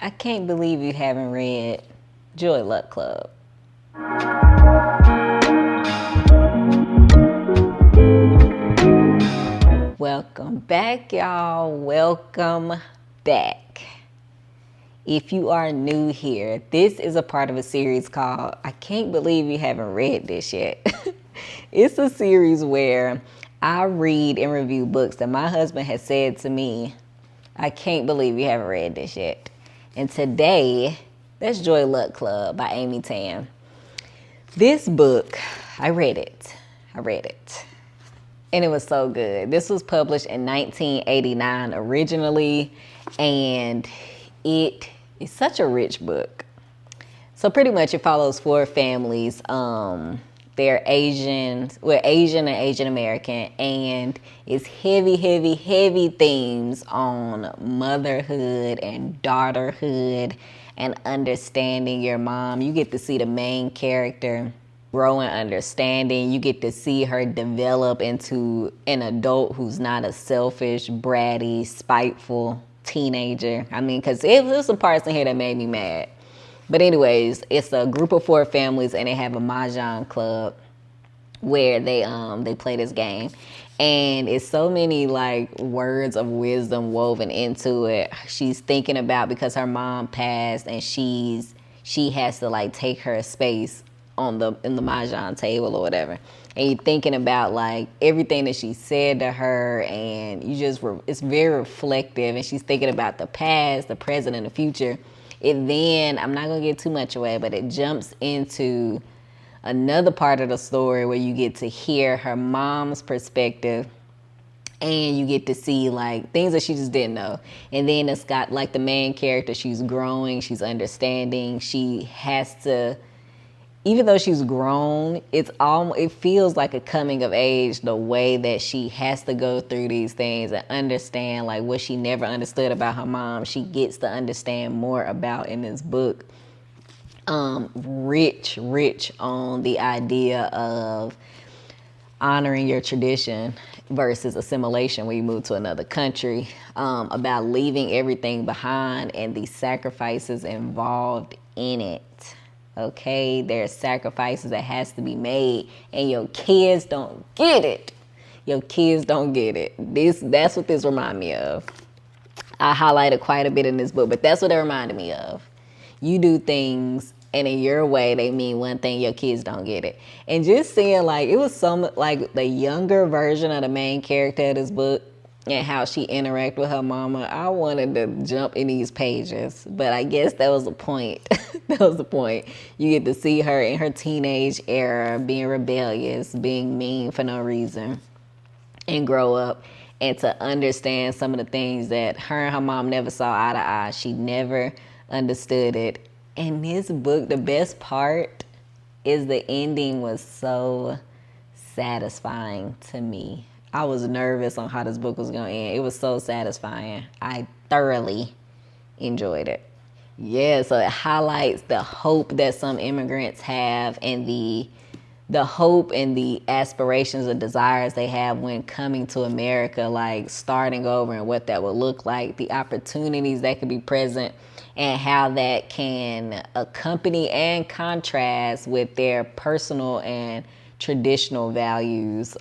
I can't believe you haven't read Joy Luck Club. Welcome back, y'all. Welcome back. If you are new here, this is a part of a series called I Can't Believe You Haven't Read This Yet. It's a series where I read and review books that my husband has said to me, I can't believe you haven't read this yet. And today, that's Joy Luck Club by Amy Tan. This book, I read it. And it was so good. This was published in 1989 originally, and it is such a rich book. So pretty much it follows four families. They're Asian and Asian American, and it's heavy themes on motherhood and daughterhood and understanding your mom. You get to see the main character grow in understanding. You get to see her develop into an adult who's not a selfish, bratty, spiteful teenager. I mean, because there's some parts in here that made me mad. But anyways, it's a group of four families, and they have a mahjong club where they play this game. And it's so many like words of wisdom woven into it. She's thinking about, because her mom passed, and she has to like take her space in the mahjong table or whatever. And you're thinking about like everything that she said to her, and it's very reflective. And she's thinking about the past, the present, and the future. And then, I'm not going to give too much away, but it jumps into another part of the story where you get to hear her mom's perspective, and you get to see like things that she just didn't know. And then it's got like the main character, she's growing, she's understanding, she has to, even though she's grown, it feels like a coming of age, the way that she has to go through these things and understand like what she never understood about her mom. She gets to understand more about in this book. Rich on the idea of honoring your tradition versus assimilation when you move to another country, about leaving everything behind and the sacrifices involved in it. Okay, there's sacrifices that has to be made, and your kids don't get it. That's what this reminded me of. I highlighted quite a bit in this book, but that's what it reminded me of. You do things, and in your way, they mean one thing, your kids don't get it. And just seeing like, it was some like the younger version of the main character of this book and how she interacted with her mama. I wanted to jump in these pages, but I guess that was the point. You get to see her in her teenage era being rebellious, being mean for no reason, and grow up and to understand some of the things that her and her mom never saw eye to eye. She never understood it. And this book, the best part is the ending was so satisfying to me. I was nervous on how this book was going to end. It was so satisfying. I thoroughly enjoyed it. Yeah, so it highlights the hope that some immigrants have, and the hope and the aspirations or desires they have when coming to America, like starting over and what that would look like, the opportunities that could be present, and how that can accompany and contrast with their personal and traditional values.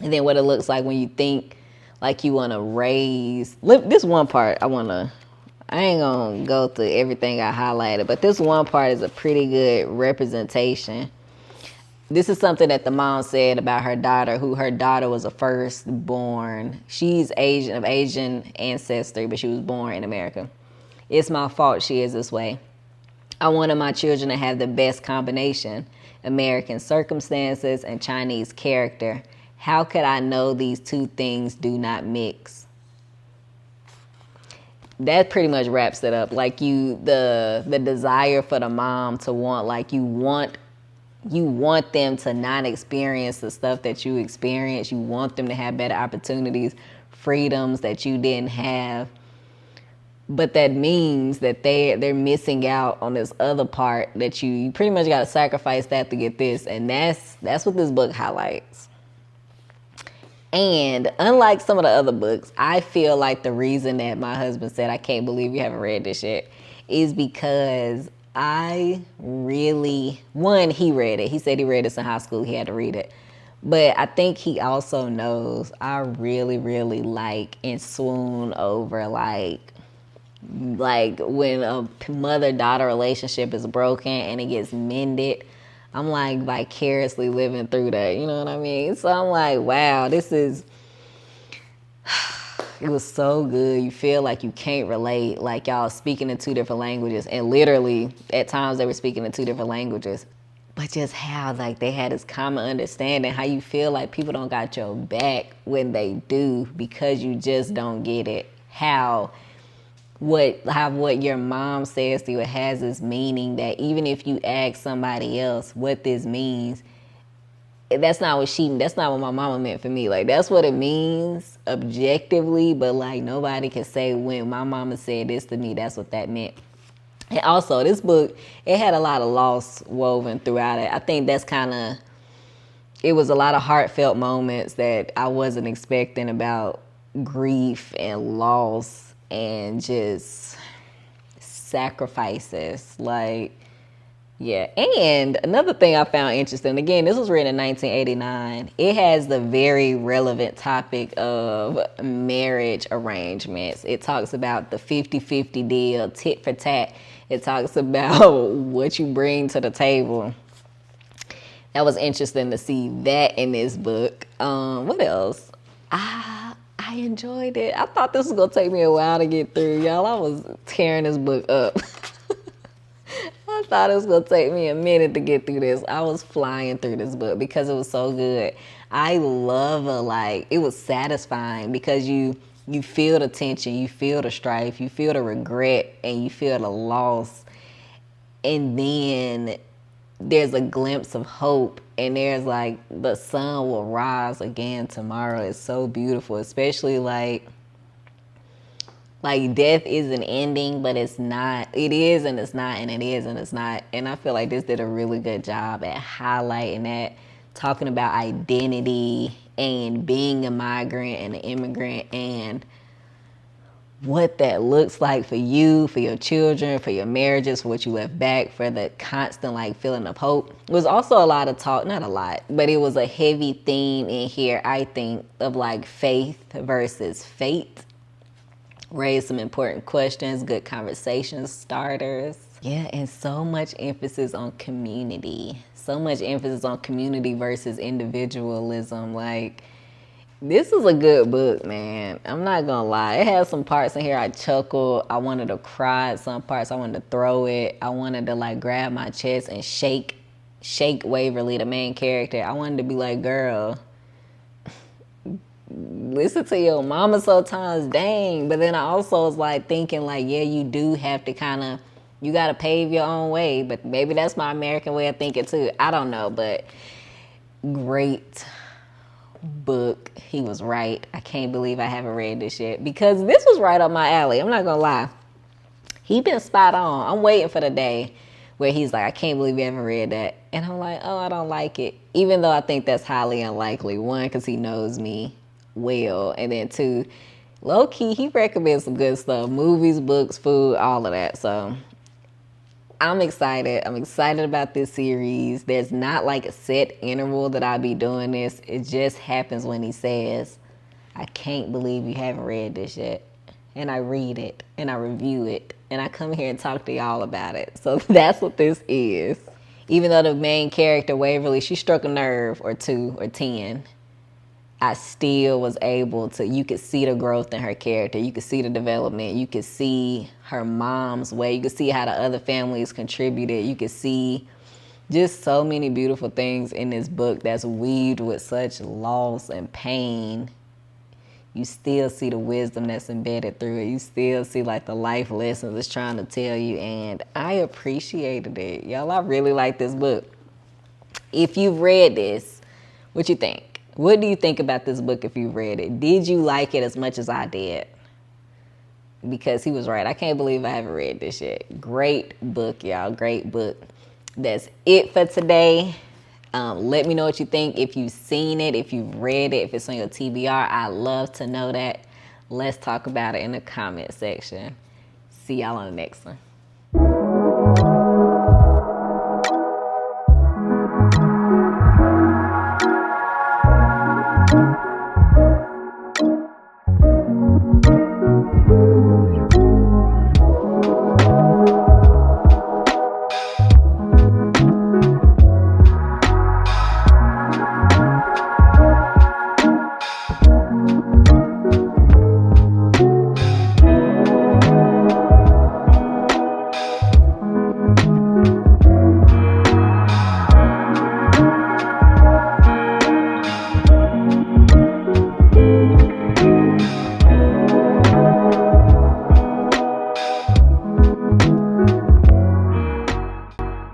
And then what it looks like when you think like you want to raise. This one part I ain't gonna go through everything I highlighted, but this one part is a pretty good representation. This is something that the mom said about her daughter, who her daughter was a firstborn. She's Asian, of Asian ancestry, but she was born in America. It's my fault she is this way. I wanted my children to have the best combination, American circumstances and Chinese character. How could I know these two things do not mix? That pretty much wraps it up. Like the desire for the mom to want, like you want them to not experience the stuff that you experience. You want them to have better opportunities, freedoms that you didn't have. But that means that they're missing out on this other part that you pretty much got to sacrifice that to get this. And that's what this book highlights. And unlike some of the other books, I feel like the reason that my husband said, I can't believe you haven't read this yet, is because I really, one, he read it. He said he read this in high school. He had to read it. But I think he also knows I really, really like and swoon over like when a mother-daughter relationship is broken and it gets mended. I'm like vicariously living through that, you know what I mean? So I'm like, wow, it was so good. You feel like you can't relate, like y'all speaking in two different languages, and literally at times they were speaking in two different languages. But just how like they had this common understanding, how you feel like people don't got your back when they do because you just don't get it. How what your mom says to you, it has this meaning that even if you ask somebody else what this means, that's not what my mama meant for me. Like that's what it means objectively, but like nobody can say when my mama said this to me, that's what that meant. And also this book, it had a lot of loss woven throughout it. I think that's kind of, it was a lot of heartfelt moments that I wasn't expecting about grief and loss and just sacrifices. Like, yeah. And another thing I found interesting, again, this was written in 1989. It has the very relevant topic of marriage arrangements. It talks about the 50-50 deal, tit for tat. It talks about what you bring to the table. That was interesting to see that in this book. What else? I enjoyed it. I thought this was gonna take me a while to get through, y'all. I was tearing this book up. I thought it was gonna take me a minute to get through this. I was flying through this book because it was so good. I love it was satisfying because you feel the tension, you feel the strife, you feel the regret, and you feel the loss. And then there's a glimpse of hope, and there's like the sun will rise again tomorrow. It's so beautiful, especially like death is an ending, but it's not. It is and it's not, and it is and it's not. And I feel like this did a really good job at highlighting that, talking about identity and being a migrant and an immigrant and what that looks like for you, for your children, for your marriages, for what you left back, for the constant like feeling of hope. It was also a lot of talk, not a lot, but it was a heavy theme in here, I think, of like faith versus fate. Raised some important questions, good conversation starters. Yeah, and so much emphasis on community. So much emphasis on community versus individualism. Like, this is a good book, man. I'm not gonna lie. It has some parts in here I chuckled. I wanted to cry at some parts. I wanted to throw it. I wanted to like grab my chest and shake Waverly, the main character. I wanted to be like, girl, listen to your mama sometimes, dang. But then I also was like thinking like, yeah, you do have to kind of, you got to pave your own way. But maybe that's my American way of thinking too. I don't know, but great book. He was right. I can't believe I haven't read this yet because this was right up my alley. I'm not gonna lie. He been spot on. I'm waiting for the day where he's like, I can't believe you haven't read that. And I'm like, oh, I don't like it. Even though I think that's highly unlikely. One, because he knows me well. And then two, low key, he recommends some good stuff. Movies, books, food, all of that. So I'm excited. I'm excited about this series. There's not like a set interval that I'll be doing this. It just happens when he says, I can't believe you haven't read this yet. And I read it and I review it and I come here and talk to y'all about it. So that's what this is. Even though the main character, Waverly, she struck a nerve or 2 or 10, I still was able to, you could see the growth in her character. You could see the development. You could see her mom's way. You could see how the other families contributed. You could see just so many beautiful things in this book that's weaved with such loss and pain. You still see the wisdom that's embedded through it. You still see like the life lessons it's trying to tell you. And I appreciated it. Y'all, I really like this book. If you've read this, what you think? What do you think about this book if you've read it? Did you like it as much as I did? Because he was right. I can't believe I haven't read this yet. Great book, y'all. Great book. That's it for today. Let me know what you think. If you've seen it, if you've read it, if it's on your TBR, I'd love to know that. Let's talk about it in the comment section. See y'all on the next one.